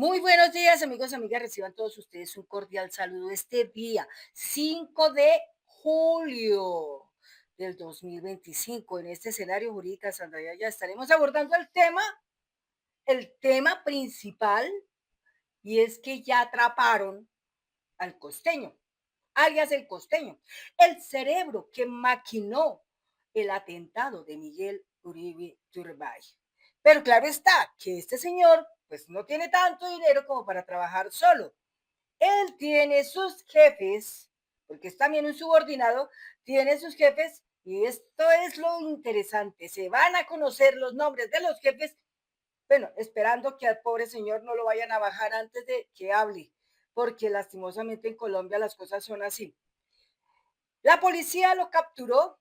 Muy buenos días, amigos, amigas. Reciban todos ustedes un cordial saludo este día, 5 de julio del 2025. En este escenario jurídica, Sandra, ya estaremos abordando el tema principal, y es que ya atraparon al costeño, alias el costeño, el cerebro que maquinó el atentado de Miguel Uribe Turbay. Pero claro está que este señor pues no tiene tanto dinero como para trabajar solo. Él tiene sus jefes, porque es también un subordinado, tiene sus jefes, y esto es lo interesante. Se van a conocer los nombres de los jefes, bueno, esperando que al pobre señor no lo vayan a bajar antes de que hable, porque lastimosamente en Colombia las cosas son así. La policía lo capturó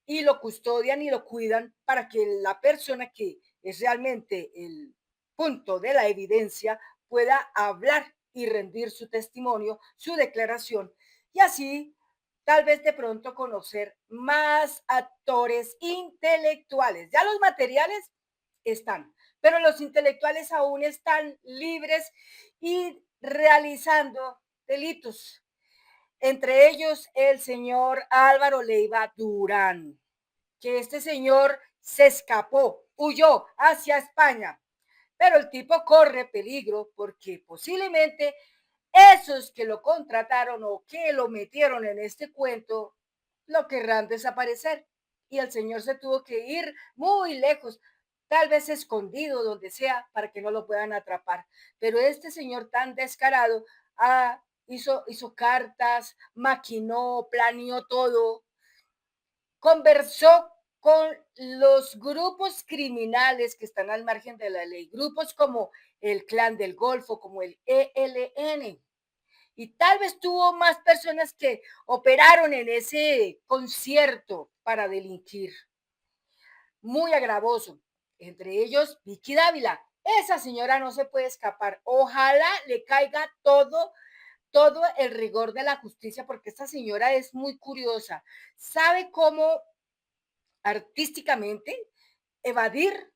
y lo custodian y lo cuidan para que la persona que es realmente el punto de la evidencia pueda hablar y rendir su testimonio, su declaración, y así tal vez de pronto conocer más actores intelectuales. Ya los materiales están, pero los intelectuales aún están libres y realizando delitos, entre ellos el señor Álvaro Leiva Durán, que este señor se escapó, huyó hacia España, pero el tipo corre peligro porque posiblemente esos que lo contrataron o que lo metieron en este cuento lo querrán desaparecer, y el señor se tuvo que ir muy lejos, tal vez escondido donde sea para que no lo puedan atrapar. Pero este señor tan descarado hizo cartas, maquinó, planeó todo, conversó con los grupos criminales que están al margen de la ley, grupos como el Clan del Golfo, como el ELN, y tal vez tuvo más personas que operaron en ese concierto para delinquir. Muy agravoso. Entre ellos, Vicky Dávila. Esa señora no se puede escapar. Ojalá le caiga todo el rigor de la justicia, porque esta señora es muy curiosa. Sabe cómo artísticamente evadir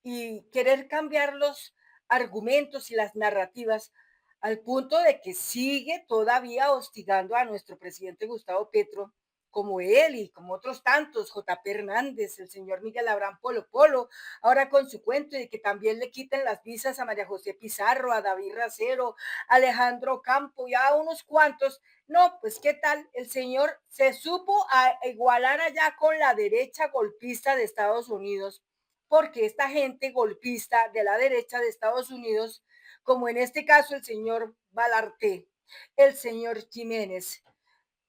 y querer cambiar los argumentos y las narrativas, al punto de que sigue todavía hostigando a nuestro presidente Gustavo Petro, como él y como otros tantos, JP Hernández, el señor Miguel Abraham Polo Polo, ahora con su cuento de que también le quiten las visas a María José Pizarro, a David Racero, a Alejandro Campo y a unos cuantos. No, pues qué tal, el señor se supo a igualar allá con la derecha golpista de Estados Unidos, porque esta gente golpista de la derecha de Estados Unidos, como en este caso el señor Balarte, el señor Jiménez,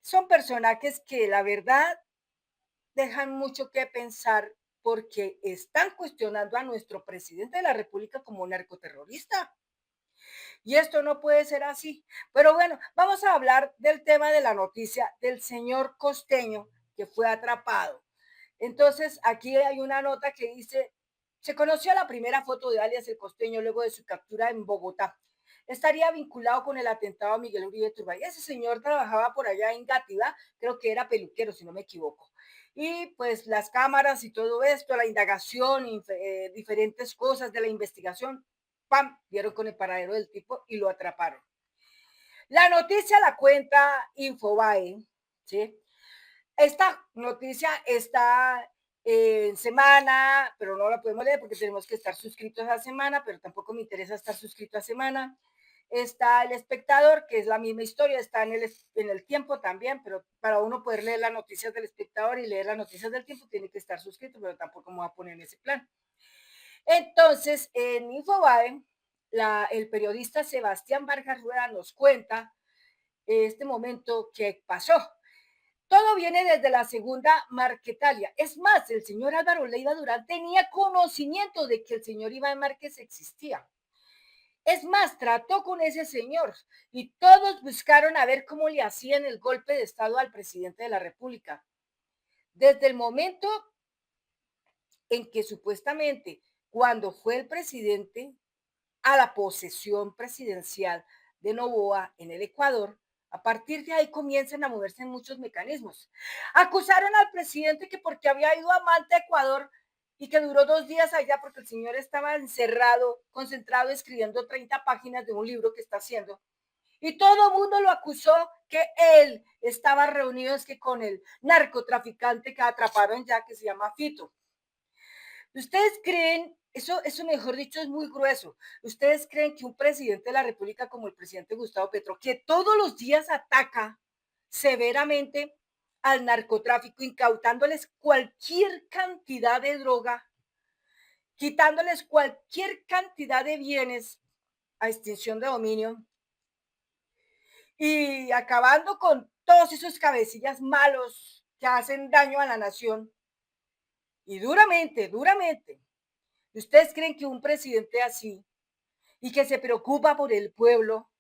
son personajes que la verdad dejan mucho que pensar, porque están cuestionando a nuestro presidente de la República como narcoterrorista. Y esto no puede ser así. Pero bueno, vamos a hablar del tema de la noticia del señor costeño que fue atrapado. Entonces, aquí hay una nota que dice: se conoció la primera foto de alias el costeño luego de su captura en Bogotá. Estaría vinculado con el atentado a Miguel Uribe Turbay. Ese señor trabajaba por allá en Gátiva, creo que era peluquero, si no me equivoco. Y pues las cámaras y todo esto, la indagación, diferentes cosas de la investigación, ¡pam!, dieron con el paradero del tipo y lo atraparon. La noticia la cuenta Infobae, ¿sí? Esta noticia está en Semana, pero no la podemos leer porque tenemos que estar suscritos a Semana, pero tampoco me interesa estar suscrito a Semana. Está El Espectador, que es la misma historia, está en el Tiempo también, pero para uno poder leer las noticias del Espectador y leer las noticias del Tiempo tiene que estar suscrito, pero tampoco me voy a poner en ese plan. Entonces, en Infobae, el periodista Sebastián Vargas Rueda nos cuenta este momento que pasó. Todo viene desde la segunda Marquetalia. Es más, el señor Álvaro Leiva Durán tenía conocimiento de que el señor Iván Márquez existía. Es más, trató con ese señor y todos buscaron a ver cómo le hacían el golpe de Estado al presidente de la República. Desde el momento en que supuestamente, cuando fue el presidente a la posesión presidencial de Noboa en el Ecuador, a partir de ahí comienzan a moverse en muchos mecanismos. Acusaron al presidente que porque había ido a Malta, Ecuador, y que duró 2 días allá porque el señor estaba encerrado, concentrado, escribiendo 30 páginas de un libro que está haciendo. Y todo el mundo lo acusó que él estaba reunido es que con el narcotraficante que atraparon ya, que se llama Fito. ¿Ustedes creen, eso mejor dicho es muy grueso, ustedes creen que un presidente de la República como el presidente Gustavo Petro, que todos los días ataca severamente al narcotráfico, incautándoles cualquier cantidad de droga, quitándoles cualquier cantidad de bienes a extinción de dominio y acabando con todos esos cabecillas malos que hacen daño a la nación? Y duramente, duramente. ¿Ustedes creen que un presidente así y que se preocupa por el pueblo,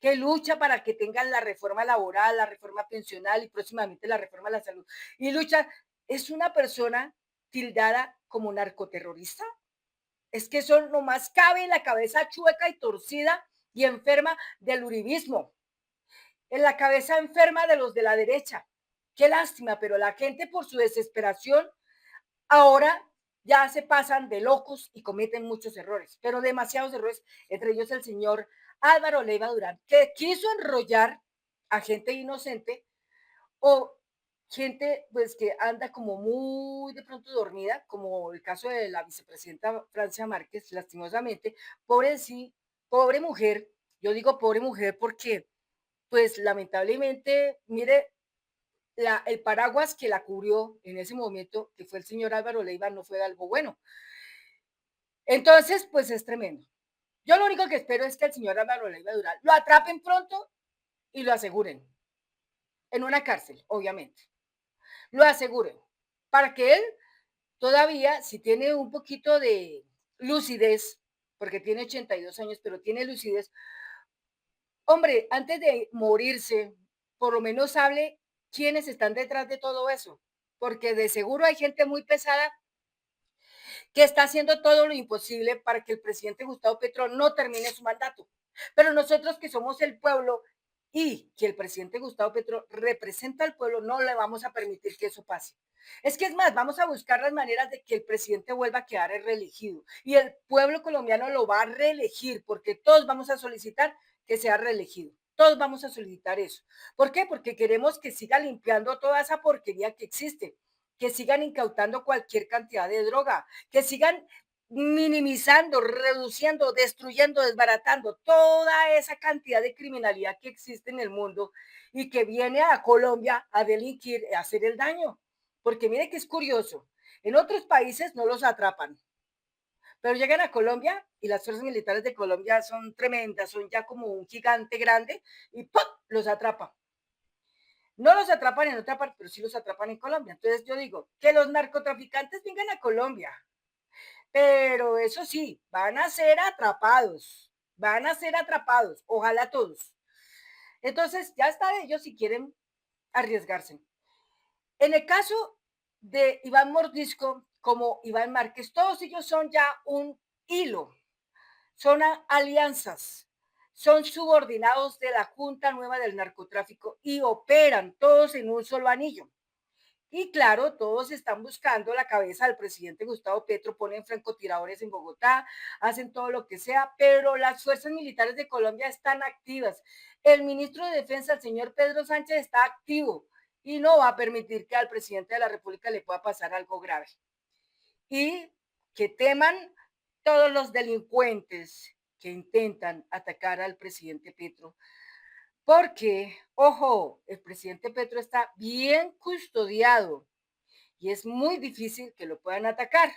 que lucha para que tengan la reforma laboral, la reforma pensional y próximamente la reforma de la salud, y lucha, es una persona tildada como narcoterrorista? Es que eso nomás cabe en la cabeza chueca y torcida y enferma del uribismo, en la cabeza enferma de los de la derecha. Qué lástima, pero la gente por su desesperación ahora ya se pasan de locos y cometen muchos errores, pero demasiados errores, entre ellos el señor Álvaro Leiva Durán, que quiso enrollar a gente inocente o gente pues que anda como muy de pronto dormida, como el caso de la vicepresidenta Francia Márquez, lastimosamente, pobre sí, pobre mujer, yo digo pobre mujer porque pues lamentablemente, mire, el paraguas que la cubrió en ese momento, que fue el señor Álvaro Leiva, no fue algo bueno. Entonces, pues es tremendo. Yo lo único que espero es que el señor Álvaro Leiva Durán lo atrapen pronto y lo aseguren en una cárcel, obviamente. Lo aseguren para que él todavía, si tiene un poquito de lucidez, porque tiene 82 años, pero tiene lucidez, hombre, antes de morirse, por lo menos hable quiénes están detrás de todo eso, porque de seguro hay gente muy pesada que está haciendo todo lo imposible para que el presidente Gustavo Petro no termine su mandato. Pero nosotros que somos el pueblo y que el presidente Gustavo Petro representa al pueblo, no le vamos a permitir que eso pase. Es que es más, vamos a buscar las maneras de que el presidente vuelva a quedar reelegido y el pueblo colombiano lo va a reelegir porque todos vamos a solicitar que sea reelegido. Todos vamos a solicitar eso. ¿Por qué? Porque queremos que siga limpiando toda esa porquería que existe, que sigan incautando cualquier cantidad de droga, que sigan minimizando, reduciendo, destruyendo, desbaratando toda esa cantidad de criminalidad que existe en el mundo y que viene a Colombia a delinquir, a hacer el daño. Porque mire que es curioso, en otros países no los atrapan, pero llegan a Colombia y las fuerzas militares de Colombia son tremendas, son ya como un gigante grande y ¡pum! Los atrapan. No los atrapan en otra parte, pero sí los atrapan en Colombia. Entonces yo digo, que los narcotraficantes vengan a Colombia, pero eso sí, van a ser atrapados, ojalá todos. Entonces ya está de ellos si quieren arriesgarse. En el caso de Iván Mordisco, como Iván Márquez, todos ellos son ya un hilo, son alianzas, son subordinados de la Junta Nueva del Narcotráfico y operan todos en un solo anillo. Y claro, todos están buscando la cabeza del presidente Gustavo Petro, ponen francotiradores en Bogotá, hacen todo lo que sea, pero las fuerzas militares de Colombia están activas. El ministro de Defensa, el señor Pedro Sánchez, está activo y no va a permitir que al presidente de la República le pueda pasar algo grave. Y que teman todos los delincuentes que intentan atacar al presidente Petro, porque, ojo, el presidente Petro está bien custodiado y es muy difícil que lo puedan atacar,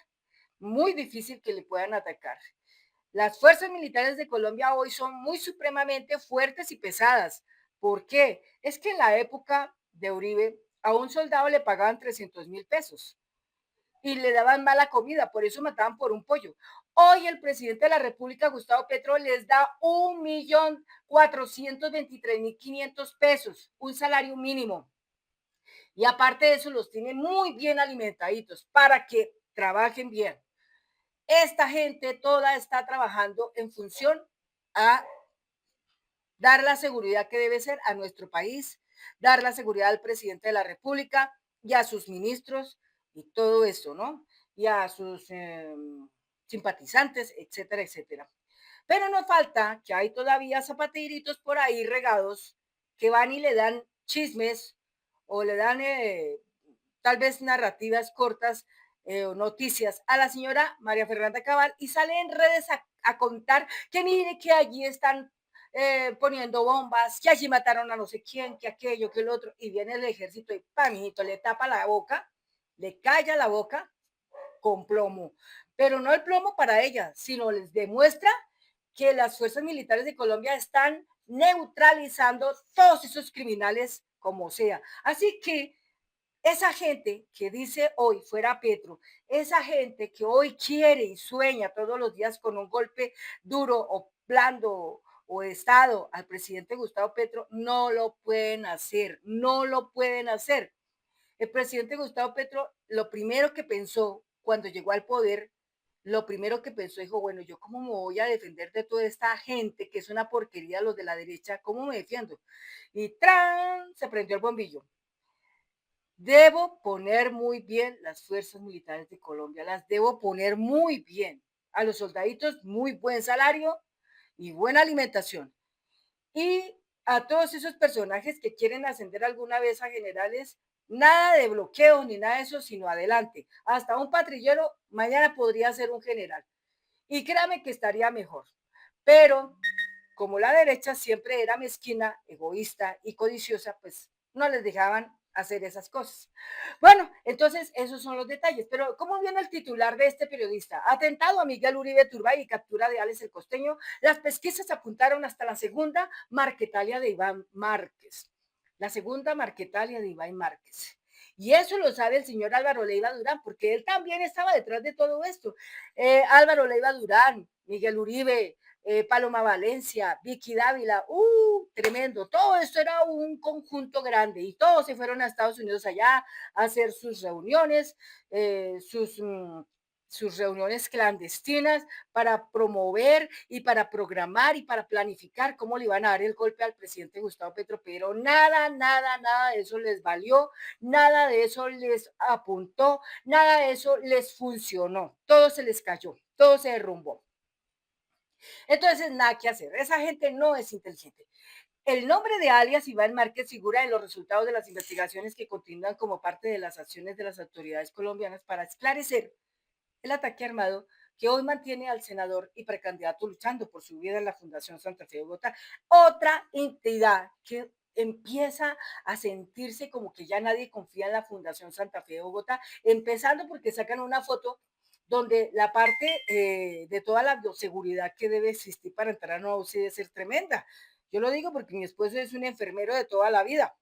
muy difícil que le puedan atacar. Las fuerzas militares de Colombia hoy son muy supremamente fuertes y pesadas. ¿Por qué? Es que en la época de Uribe a un soldado le pagaban 300.000 pesos y le daban mala comida, por eso mataban por un pollo. Hoy el presidente de la República, Gustavo Petro, les da 1.423.500 pesos, un salario mínimo. Y aparte de eso, los tiene muy bien alimentaditos para que trabajen bien. Esta gente toda está trabajando en función a dar la seguridad que debe ser a nuestro país, dar la seguridad al presidente de la República y a sus ministros y todo eso, ¿no? y a sus simpatizantes, etcétera, etcétera. Pero no falta que hay todavía zapateritos por ahí regados que van y le dan chismes o le dan tal vez narrativas cortas o noticias a la señora María Fernanda Cabal y sale en redes a contar que mire que allí están poniendo bombas, que allí mataron a no sé quién, que aquello, que el otro, y viene el ejército y panito, le tapa la boca, le calla la boca con plomo, pero no el plomo para ella, sino les demuestra que las fuerzas militares de Colombia están neutralizando todos esos criminales como sea. Así que esa gente que dice hoy fuera Petro, esa gente que hoy quiere y sueña todos los días con un golpe duro o blando o Estado al presidente Gustavo Petro, no lo pueden hacer, no lo pueden hacer. El presidente Gustavo Petro, lo primero que pensó cuando llegó al poder, lo primero que pensó, dijo, bueno, yo cómo me voy a defender de toda esta gente que es una porquería los de la derecha, ¿cómo me defiendo? Y ¡tran! Se prendió el bombillo. Debo poner muy bien las fuerzas militares de Colombia, las debo poner muy bien. A los soldaditos muy buen salario y buena alimentación. Y a todos esos personajes que quieren ascender alguna vez a generales, nada de bloqueo ni nada de eso, sino adelante. Hasta un patrillero mañana podría ser un general. Y créame que estaría mejor. Pero como la derecha siempre era mezquina, egoísta y codiciosa, pues no les dejaban hacer esas cosas. Bueno, entonces esos son los detalles. Pero ¿cómo viene el titular de este periodista? Atentado a Miguel Uribe Turbay y captura de Alex el Costeño. Las pesquisas apuntaron hasta la segunda Marquetalia de Iván Márquez. La segunda Marquetalia de Iván Márquez. Y eso lo sabe el señor Álvaro Leiva Durán, porque él también estaba detrás de todo esto. Álvaro Leiva Durán, Miguel Uribe, Paloma Valencia, Vicky Dávila, tremendo. Todo esto era un conjunto grande y todos se fueron a Estados Unidos allá a hacer sus reuniones, sus reuniones clandestinas para promover y para programar y para planificar cómo le iban a dar el golpe al presidente Gustavo Petro, pero nada, nada, nada de eso les valió, nada de eso les apuntó, nada de eso les funcionó, todo se les cayó, todo se derrumbó. Entonces, nada que hacer. Esa gente no es inteligente. El nombre de alias Iván Márquez figura en los resultados de las investigaciones que continúan como parte de las acciones de las autoridades colombianas para esclarecer el ataque armado que hoy mantiene al senador y precandidato luchando por su vida en la Fundación Santa Fe de Bogotá. Otra entidad que empieza a sentirse como que ya nadie confía en la Fundación Santa Fe de Bogotá, empezando porque sacan una foto donde la parte de toda la bioseguridad que debe existir para entrar a una UCI debe ser tremenda. Yo lo digo porque mi esposo es un enfermero de toda la vida.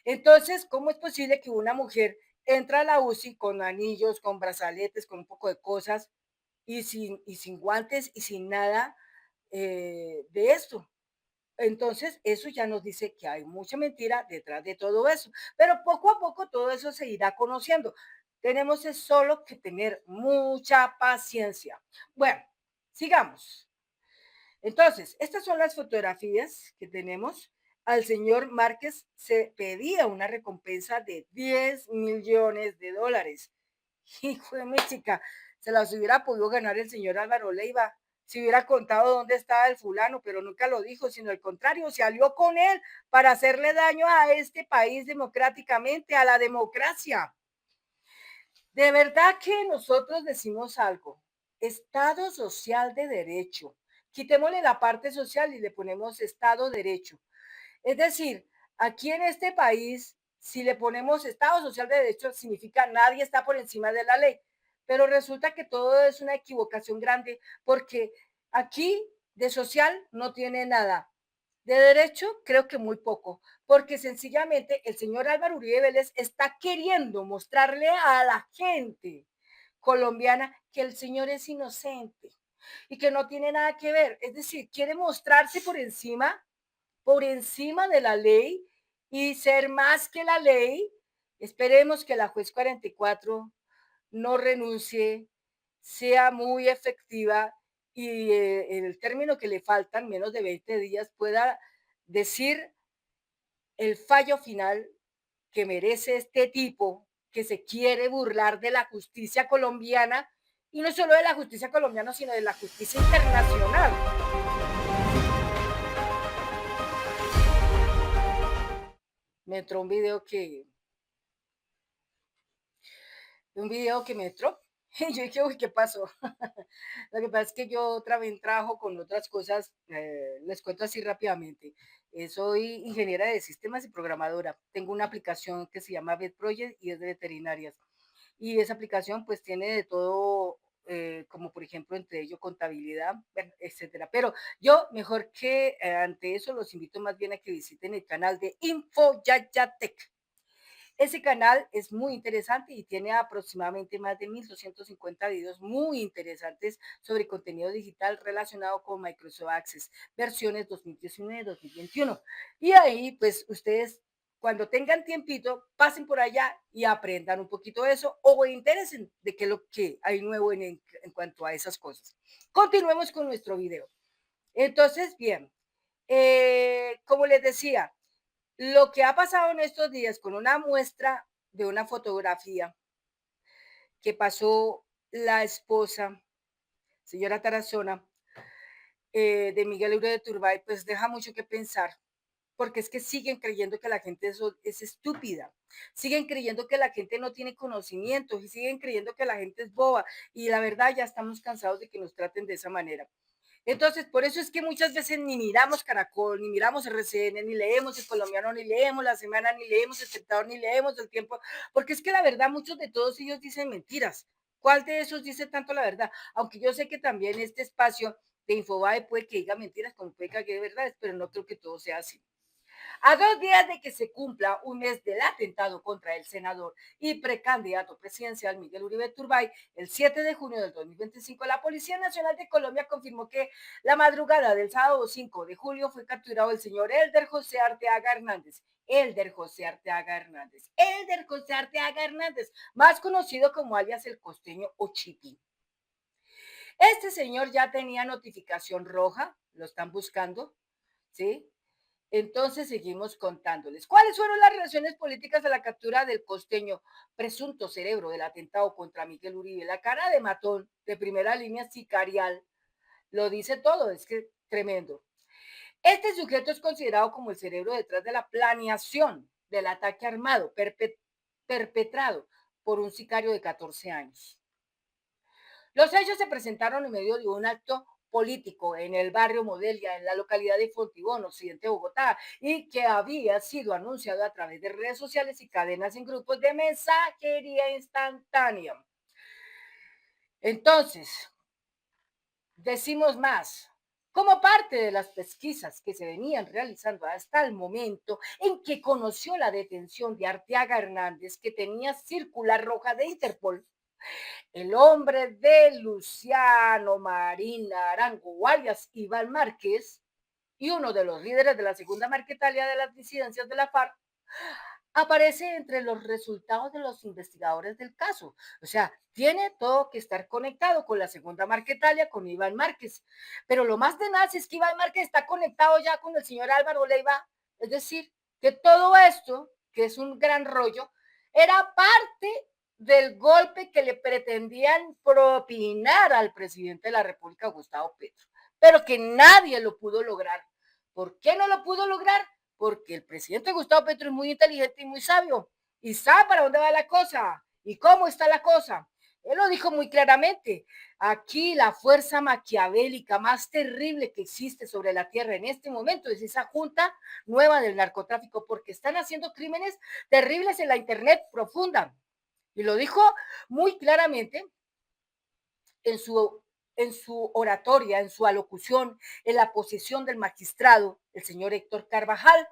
Entonces, ¿cómo es posible que una mujer entra a la UCI con anillos, con brazaletes, con un poco de cosas y sin guantes y sin nada de esto? Entonces, eso ya nos dice que hay mucha mentira detrás de todo eso. Pero poco a poco todo eso se irá conociendo. Tenemos es solo que tener mucha paciencia. Bueno, sigamos. Entonces, estas son las fotografías que tenemos. Al señor Márquez se pedía una recompensa de 10 millones de dólares. Hijo de México, se las hubiera podido ganar el señor Álvaro Leiva si hubiera contado dónde estaba el fulano, pero nunca lo dijo, sino al contrario, se alió con él para hacerle daño a este país democráticamente, a la democracia. De verdad que nosotros decimos algo, Estado social de derecho. Quitémosle la parte social y le ponemos Estado de derecho. Es decir, aquí en este país, si le ponemos Estado social de derecho, significa nadie está por encima de la ley. Pero resulta que todo es una equivocación grande porque aquí de social no tiene nada. De derecho, creo que muy poco, porque sencillamente el señor Álvaro Uribe Vélez está queriendo mostrarle a la gente colombiana que el señor es inocente y que no tiene nada que ver. Es decir, quiere mostrarse por encima de la ley y ser más que la ley. Esperemos que la juez 44 no renuncie, sea muy efectiva y en el término que le faltan, menos de 20 días, pueda decir el fallo final que merece este tipo que se quiere burlar de la justicia colombiana, y no solo de la justicia colombiana, sino de la justicia internacional. Me entró un video que me entró. Y yo dije, uy, ¿qué pasó? Lo que pasa es que yo también trabajo con otras cosas, les cuento así rápidamente. Soy ingeniera de sistemas y programadora. Tengo una aplicación que se llama Vet Project y es de veterinarias. Y esa aplicación pues tiene de todo, como por ejemplo entre ello contabilidad, bueno, etcétera. Pero yo mejor que ante eso los invito más bien a que visiten el canal de InfoYayaTech. Ese canal es muy interesante y tiene aproximadamente más de 1.250 videos muy interesantes sobre contenido digital relacionado con Microsoft Access, versiones 2019-2021. Y ahí, pues, ustedes, cuando tengan tiempito, pasen por allá y aprendan un poquito de eso o interesen de qué es lo que hay nuevo en cuanto a esas cosas. Continuemos con nuestro video. Entonces, bien, como les decía, lo que ha pasado en estos días con una muestra de una fotografía que pasó la esposa, señora Tarazona, de Miguel Uribe de Turbay, pues deja mucho que pensar, porque es que siguen creyendo que la gente es estúpida, siguen creyendo que la gente no tiene conocimiento y siguen creyendo que la gente es boba, y la verdad ya estamos cansados de que nos traten de esa manera. Entonces, por eso es que muchas veces ni miramos Caracol, ni miramos RCN, ni leemos El Colombiano, ni leemos La Semana, ni leemos El Espectador, ni leemos El Tiempo, porque es que la verdad muchos de todos ellos dicen mentiras. ¿Cuál de esos dice tanto la verdad? Aunque yo sé que también este espacio de Infobae puede que diga mentiras, como puede que diga verdades, pero no creo que todo sea así. A 2 días de que se cumpla un mes del atentado contra el senador y precandidato presidencial Miguel Uribe Turbay, el 7 de junio del 2025, la Policía Nacional de Colombia confirmó que la madrugada del sábado 5 de julio fue capturado el señor Elder José Arteaga Hernández. Elder José Arteaga Hernández. Elder José Arteaga Hernández, más conocido como alias el costeño o Chiqui. Este señor ya tenía notificación roja, lo están buscando, ¿sí? Entonces seguimos contándoles. ¿Cuáles fueron las relaciones políticas de la captura del costeño, presunto cerebro del atentado contra Miguel Uribe? La cara de matón de primera línea sicarial lo dice todo, es que tremendo. Este sujeto es considerado como el cerebro detrás de la planeación del ataque armado perpetrado por un sicario de 14 años. Los hechos se presentaron en medio de un acto político en el barrio Modelia, en la localidad de Fontibón, occidente de Bogotá, y que había sido anunciado a través de redes sociales y cadenas en grupos de mensajería instantánea. Entonces, decimos más. Como parte de las pesquisas que se venían realizando hasta el momento en que conoció la detención de Arteaga Hernández, que tenía circular roja de Interpol, el hombre de Luciano Marina Arango, alias Iván Márquez, y uno de los líderes de la segunda Marquetalia de las disidencias de la FARC, aparece entre los resultados de los investigadores del caso. O sea, tiene todo que estar conectado con la segunda Marquetalia, con Iván Márquez. Pero lo más tenaz es que Iván Márquez está conectado ya con el señor Álvaro Leiva. Es decir, que todo esto, que es un gran rollo, era parte del golpe que le pretendían propinar al presidente de la República, Gustavo Petro, pero que nadie lo pudo lograr. ¿Por qué no lo pudo lograr? Porque el presidente Gustavo Petro es muy inteligente y muy sabio y sabe para dónde va la cosa y cómo está la cosa. Él lo dijo muy claramente. Aquí la fuerza maquiavélica más terrible que existe sobre la tierra en este momento es esa junta nueva del narcotráfico, porque están haciendo crímenes terribles en la internet profunda. Y lo dijo muy claramente en su oratoria, en su alocución, en la posición del magistrado, el señor Héctor Carvajal,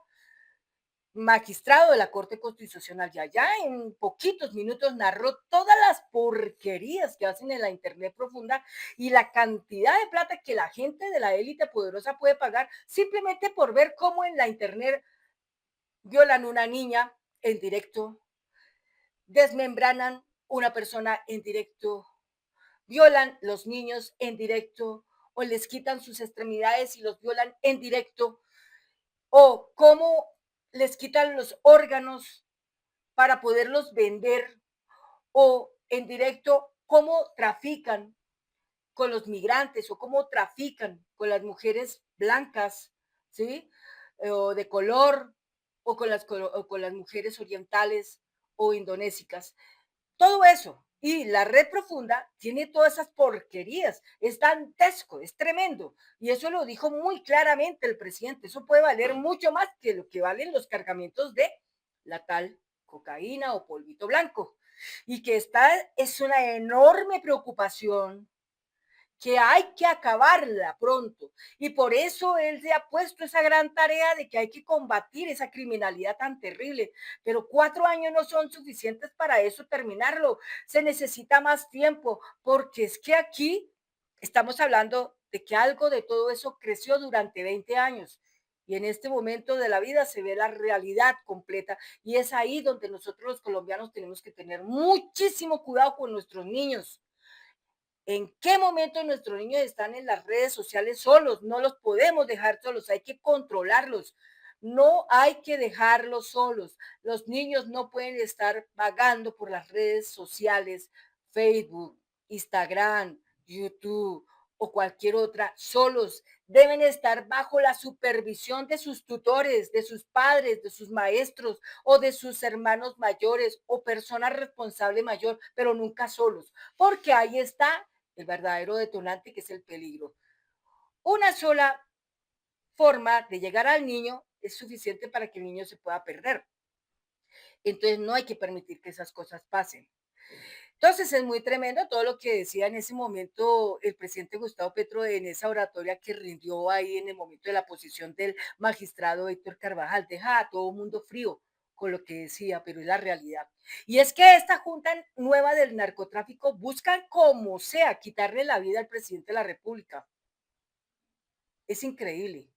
magistrado de la Corte Constitucional, y allá en poquitos minutos narró todas las porquerías que hacen en la internet profunda y la cantidad de plata que la gente de la élite poderosa puede pagar simplemente por ver cómo en la internet violan una niña en directo, desmembranan una persona en directo, violan los niños en directo o les quitan sus extremidades y los violan en directo, o cómo les quitan los órganos para poderlos vender o en directo cómo trafican con los migrantes o cómo trafican con las mujeres blancas, ¿sí? O de color o con las mujeres orientales o indonésicas. Todo eso. Y la red profunda tiene todas esas porquerías. Es dantesco, es tremendo. Y eso lo dijo muy claramente el presidente. Eso puede valer mucho más que lo que valen los cargamentos de la tal cocaína o polvito blanco. Y que esta es una enorme preocupación que hay que acabarla pronto. Y por eso él se ha puesto esa gran tarea de que hay que combatir esa criminalidad tan terrible. Pero 4 años no son suficientes para eso terminarlo. Se necesita más tiempo, porque es que aquí estamos hablando de que algo de todo eso creció durante 20 años. Y en este momento de la vida se ve la realidad completa. Y es ahí donde nosotros los colombianos tenemos que tener muchísimo cuidado con nuestros niños. ¿En qué momento nuestros niños están en las redes sociales solos? No los podemos dejar solos, hay que controlarlos. No hay que dejarlos solos. Los niños no pueden estar vagando por las redes sociales, Facebook, Instagram, YouTube o cualquier otra, solos. Deben estar bajo la supervisión de sus tutores, de sus padres, de sus maestros o de sus hermanos mayores o persona responsable mayor, pero nunca solos, porque ahí está el verdadero detonante, que es el peligro. Una sola forma de llegar al niño es suficiente para que el niño se pueda perder. Entonces no hay que permitir que esas cosas pasen. Entonces es muy tremendo todo lo que decía en ese momento el presidente Gustavo Petro en esa oratoria que rindió ahí en el momento de la posición del magistrado Héctor Carvajal. Deja a todo mundo frío con lo que decía, pero es la realidad. Y es que esta junta nueva del narcotráfico buscan como sea quitarle la vida al presidente de la República. Es increíble.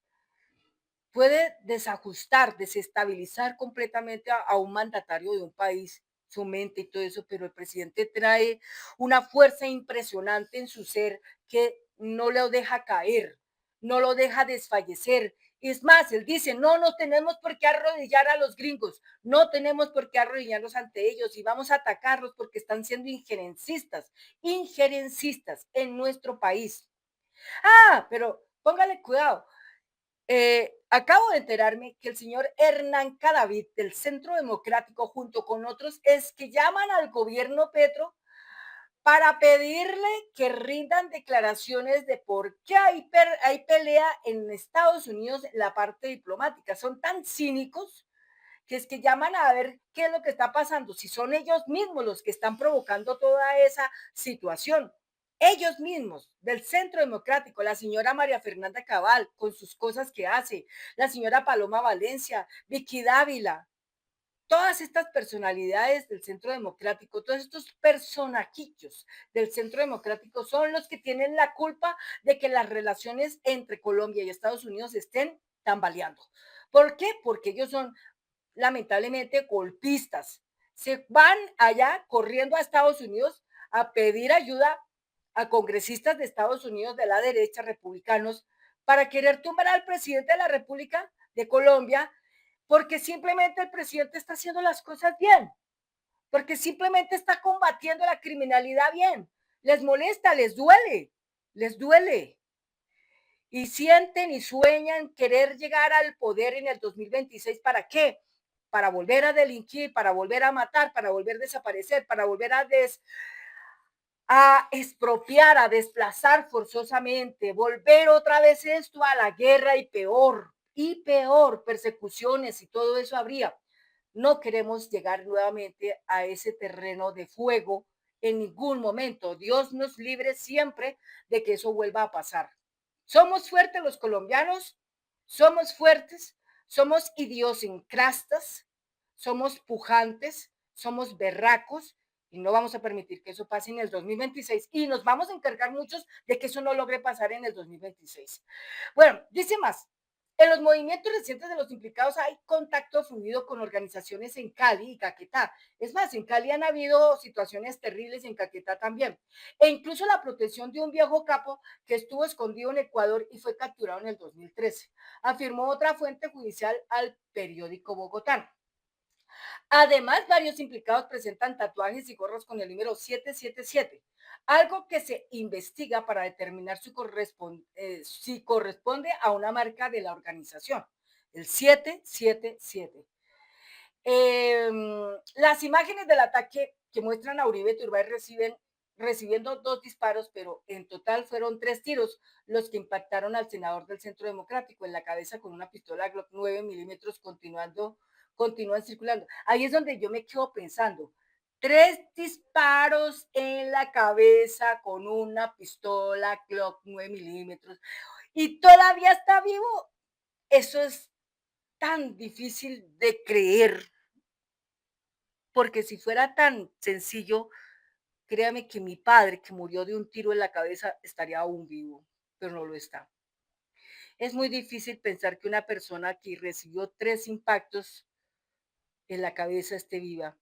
Puede desajustar, desestabilizar completamente a un mandatario de un país, su mente y todo eso, pero el presidente trae una fuerza impresionante en su ser que no lo deja caer, no lo deja desfallecer. Es más, él dice, no nos tenemos por qué arrodillar a los gringos, no tenemos por qué arrodillarnos ante ellos y vamos a atacarlos porque están siendo injerencistas en nuestro país. Ah, pero póngale cuidado, acabo de enterarme que el señor Hernán Cadavid del Centro Democrático junto con otros es que llaman al gobierno Petro para pedirle que rindan declaraciones de por qué hay pelea en Estados Unidos en la parte diplomática. Son tan cínicos que es que llaman a ver qué es lo que está pasando, si son ellos mismos los que están provocando toda esa situación. Ellos mismos, del Centro Democrático, la señora María Fernanda Cabal, con sus cosas que hace, la señora Paloma Valencia, Vicky Dávila, todas estas personalidades del Centro Democrático, todos estos personajillos del Centro Democrático son los que tienen la culpa de que las relaciones entre Colombia y Estados Unidos estén tambaleando. ¿Por qué? Porque ellos son lamentablemente golpistas. Se van allá corriendo a Estados Unidos a pedir ayuda a congresistas de Estados Unidos de la derecha, republicanos, para querer tumbar al presidente de la República de Colombia, porque simplemente el presidente está haciendo las cosas bien, porque simplemente está combatiendo la criminalidad bien. Les molesta, les duele, les duele. Y sienten y sueñan querer llegar al poder en el 2026. ¿Para qué? Para volver a delinquir, para volver a matar, para volver a desaparecer, para volver a expropiar, a desplazar forzosamente, volver otra vez esto a la guerra y peor, persecuciones y todo eso habría. No queremos llegar nuevamente a ese terreno de fuego en ningún momento. Dios nos libre siempre de que eso vuelva a pasar. Somos fuertes los colombianos, somos fuertes, somos idiosincrastas, somos pujantes, somos berracos y no vamos a permitir que eso pase en el 2026 y nos vamos a encargar muchos de que eso no logre pasar en el 2026. Bueno, dice más, en los movimientos recientes de los implicados hay contacto fluido con organizaciones en Cali y Caquetá. Es más, en Cali han habido situaciones terribles, en Caquetá también. E incluso la protección de un viejo capo que estuvo escondido en Ecuador y fue capturado en el 2013, afirmó otra fuente judicial al periódico bogotano. Además, varios implicados presentan tatuajes y gorras con el número 777, algo que se investiga para determinar si corresponde a una marca de la organización, el 777. Las imágenes del ataque que muestran a Uribe Turbay recibiendo dos disparos, pero en total fueron tres tiros los que impactaron al senador del Centro Democrático en la cabeza con una pistola Glock 9 milímetros, continúan circulando. Ahí es donde yo me quedo pensando. Tres disparos en la cabeza con una pistola Glock 9 milímetros y todavía está vivo. Eso es tan difícil de creer, porque si fuera tan sencillo, créame que mi padre, que murió de un tiro en la cabeza, estaría aún vivo, pero no lo está. Es muy difícil pensar que una persona que recibió tres impactos en la cabeza esté viva.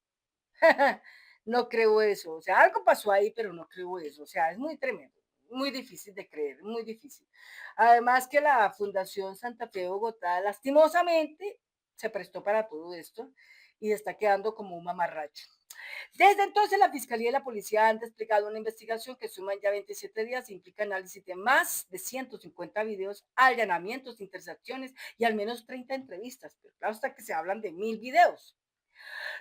No creo eso. O sea, algo pasó ahí, pero no creo eso. O sea, es muy tremendo, muy difícil de creer, muy difícil. Además que la Fundación Santa Fe de Bogotá, lastimosamente, se prestó para todo esto y está quedando como un mamarracho. Desde entonces, la Fiscalía y la Policía han desplegado una investigación que suma ya 27 días e implica análisis de más de 150 videos, allanamientos, intersecciones y al menos 30 entrevistas. Pero claro, hasta que se hablan de 1000 videos.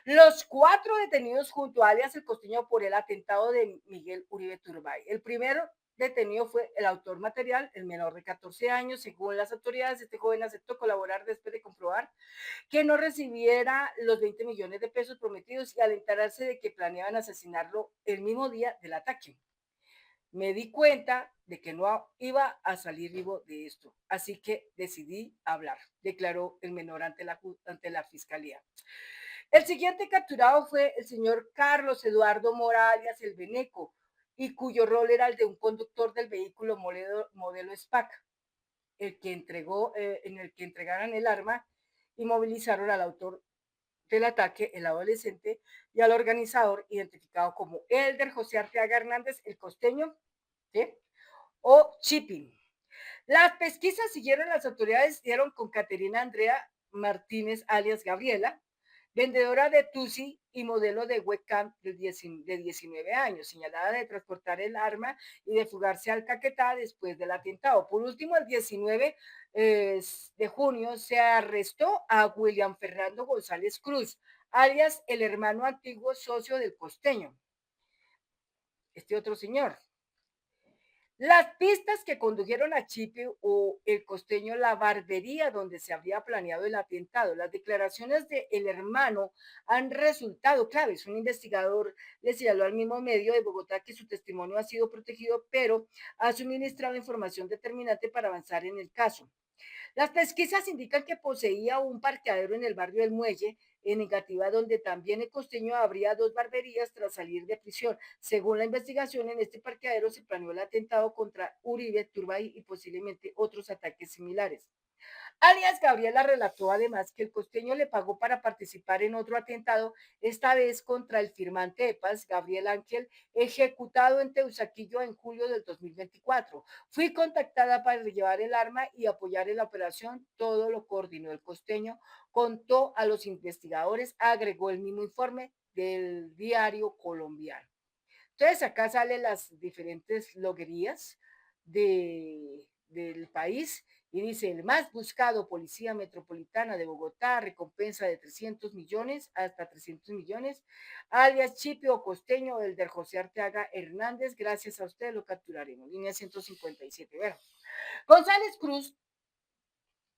Los cuatro detenidos junto a alias el costeño por el atentado de Miguel Uribe Turbay. El primero detenido fue el autor material, el menor de 14 años. Según las autoridades, este joven aceptó colaborar después de comprobar que no recibiera los 20 millones de pesos prometidos y al enterarse de que planeaban asesinarlo el mismo día del ataque. Me di cuenta de que no iba a salir vivo de esto, así que decidí hablar, declaró el menor ante la fiscalía. El siguiente capturado fue el señor Carlos Eduardo Mora, alias el Beneco, y cuyo rol era el de un conductor del vehículo modelo SPAC, en el que entregaran el arma y movilizaron al autor del ataque, el adolescente, y al organizador, identificado como Elder José Arteaga Hernández, el costeño, ¿sí? O Chipping. Las pesquisas siguieron, las autoridades dieron con Caterina Andrea Martínez, alias Gabriela, vendedora de Tusi y modelo de webcam de 19 años, señalada de transportar el arma y de fugarse al Caquetá después del atentado. Por último, el 19 de junio se arrestó a William Fernando González Cruz, alias el hermano antiguo socio del costeño, este otro señor. Las pistas que condujeron a Chipe o el costeño La Barbería, donde se habría planeado el atentado, las declaraciones del hermano han resultado claves. Un investigador le señaló al mismo medio de Bogotá que su testimonio ha sido protegido, pero ha suministrado información determinante para avanzar en el caso. Las pesquisas indican que poseía un parqueadero en el barrio del Muelle, en Engativá, donde también el costeño abría dos barberías tras salir de prisión. Según la investigación, en este parqueadero se planeó el atentado contra Uribe Turbay y posiblemente otros ataques similares. Alias Gabriela relató además que el costeño le pagó para participar en otro atentado, esta vez contra el firmante de paz Gabriel Ángel, ejecutado en Teusaquillo en julio del 2024. Fui contactada para llevar el arma y apoyar en la operación, todo lo coordinó el costeño, contó a los investigadores, agregó el mismo informe del diario colombiano. Entonces acá salen las diferentes loguerías del país y dice, el más buscado Policía Metropolitana de Bogotá, recompensa de 300 millones hasta 300 millones, alias Chipio Costeño, el de José Arteaga Hernández, gracias a usted lo capturaremos, línea 157. Bueno, González Cruz,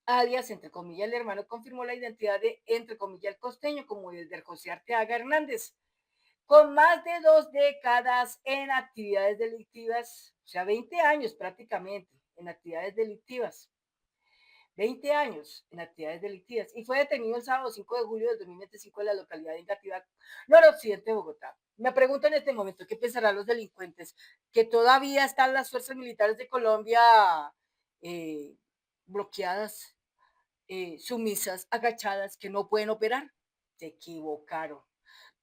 alias, entre comillas, el hermano, confirmó la identidad de, entre comillas, el costeño como el de José Arteaga Hernández, con más de 2 décadas en actividades delictivas, o sea, 20 años prácticamente en actividades delictivas. 20 años en actividades delictivas y fue detenido el sábado 5 de julio del 2025 en la localidad de Engativá, noroccidente de Bogotá. Me pregunto en este momento, ¿qué pensarán los delincuentes? Que todavía están las fuerzas militares de Colombia eh, bloqueadas, sumisas, agachadas, que no pueden operar. Se equivocaron.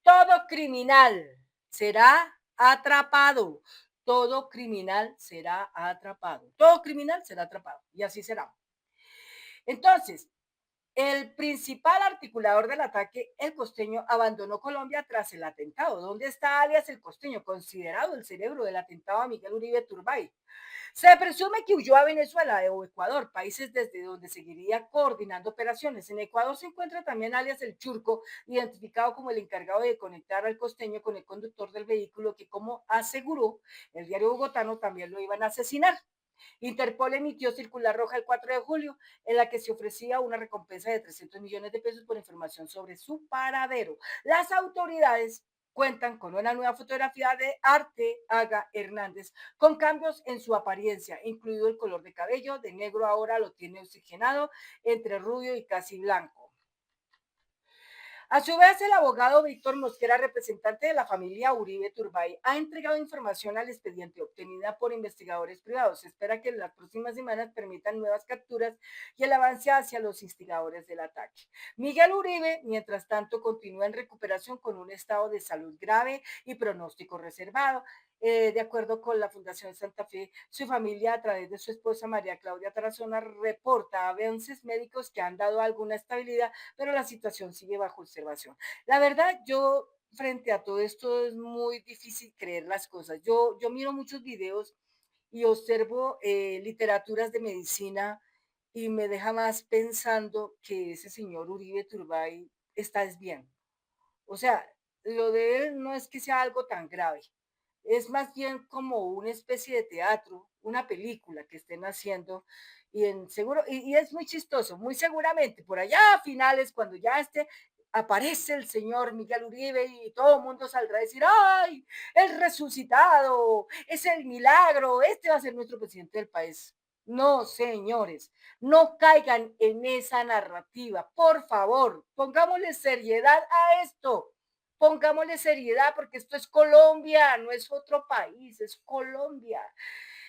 Todo criminal será atrapado. Todo criminal será atrapado. Todo criminal será atrapado. Y así será. Entonces, El principal articulador del ataque, el costeño, abandonó Colombia tras el atentado. ¿Dónde está alias el costeño, considerado el cerebro del atentado a Miguel Uribe Turbay? Se presume que huyó a Venezuela o Ecuador, países desde donde seguiría coordinando operaciones. En Ecuador se encuentra también alias el Churco, identificado como el encargado de conectar al costeño con el conductor del vehículo que, como aseguró el diario bogotano, también lo iban a asesinar. Interpol emitió circular roja el 4 de julio, en la que se ofrecía una recompensa de 300 millones de pesos por información sobre su paradero. Las autoridades cuentan con una nueva fotografía de Arteaga Hernández, con cambios en su apariencia, incluido el color de cabello, de negro ahora lo tiene oxigenado, entre rubio y casi blanco. A su vez, el abogado Víctor Mosquera, representante de la familia Uribe Turbay, ha entregado información al expediente obtenida por investigadores privados. Se espera que en las próximas semanas permitan nuevas capturas y el avance hacia los instigadores del ataque. Miguel Uribe, mientras tanto, continúa en recuperación con un estado de salud grave y pronóstico reservado. De acuerdo con la Fundación Santa Fe, su familia, a través de su esposa María Claudia Tarazona, reporta avances médicos que han dado alguna estabilidad, pero la situación sigue bajo observación. La verdad, yo frente a todo esto es muy difícil creer las cosas. Yo miro muchos videos y observo literaturas de medicina y me deja más pensando que ese señor Uribe Turbay está es bien. O sea, lo de él no es que sea algo tan grave, es más bien como una especie de teatro, una película que estén haciendo y en seguro, y es muy chistoso, muy seguramente por allá a finales, cuando ya aparece el señor Miguel Uribe y todo el mundo saldrá a decir, ay, el resucitado, es el milagro, este va a ser nuestro presidente del país. No, señores, no caigan en esa narrativa. Por favor, pongámosle seriedad a esto. Pongámosle seriedad porque esto es Colombia, no es otro país, es Colombia.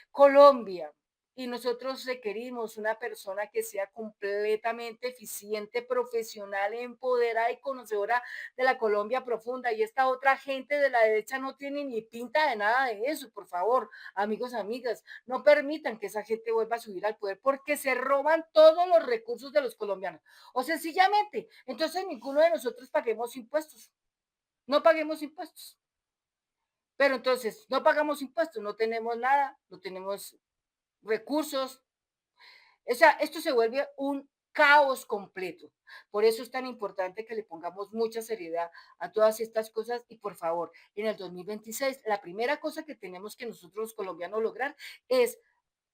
Colombia. Y nosotros requerimos una persona que sea completamente eficiente, profesional, empoderada y conocedora de la Colombia profunda. Y esta otra gente de la derecha no tiene ni pinta de nada de eso, por favor, amigos, amigas. No permitan que esa gente vuelva a subir al poder porque se roban todos los recursos de los colombianos. O sencillamente, entonces ninguno de nosotros paguemos impuestos. No paguemos impuestos. Pero entonces, no pagamos impuestos, no tenemos nada, no tenemos recursos. O sea, esto se vuelve un caos completo. Por eso es tan importante que le pongamos mucha seriedad a todas estas cosas y por favor, en el 2026, la primera cosa que tenemos que nosotros los colombianos lograr es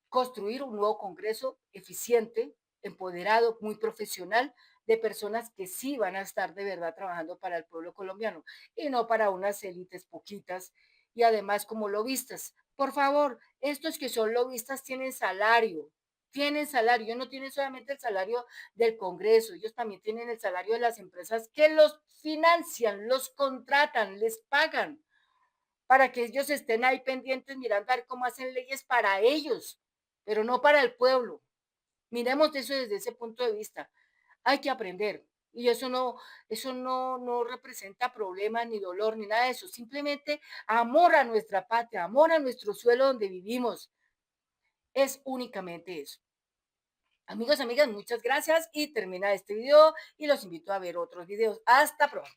construir un nuevo Congreso eficiente, empoderado, muy profesional, de personas que sí van a estar de verdad trabajando para el pueblo colombiano y no para unas élites poquitas y además como lobistas. Por favor, estos que son lobistas tienen salario, ellos no tienen solamente el salario del Congreso, ellos también tienen el salario de las empresas que los financian, los contratan, les pagan para que ellos estén ahí pendientes mirando a ver cómo hacen leyes para ellos, pero no para el pueblo. Miremos eso desde ese punto de vista. Hay que aprender. Y eso no representa problemas, ni dolor, ni nada de eso. Simplemente amor a nuestra patria, amor a nuestro suelo donde vivimos. Es únicamente eso. Amigos, amigas, muchas gracias y termina este video y los invito a ver otros videos. Hasta pronto.